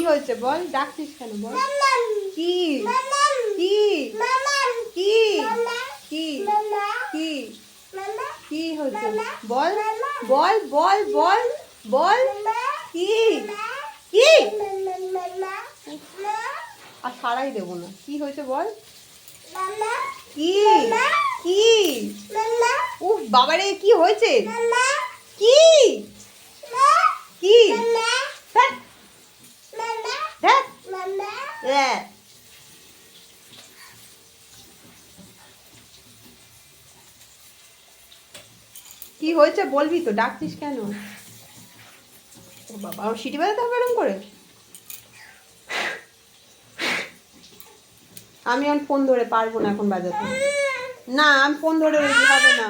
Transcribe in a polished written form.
হয়েছে বল, ডাকছিস কেন বল? কি কি কি কি কি কি হয়েছে বল বল বল বল বল কি কি? আর সারাই দেবো না। কি হয়েছে বল? কি কি? উফ বাবারে, কি হয়েছে? কি কি? ধ্যাৎ, ধ্যাৎ। কি হয়েছে বলবি তো, ডাকছিস কেন? ও বাবা, আমার সিটি বাজাতে হবে এরকম করে? আমি এখন ফোন ধরে পারবো না এখন বাজাতে। না, আমি ফোন ধরে হবে না।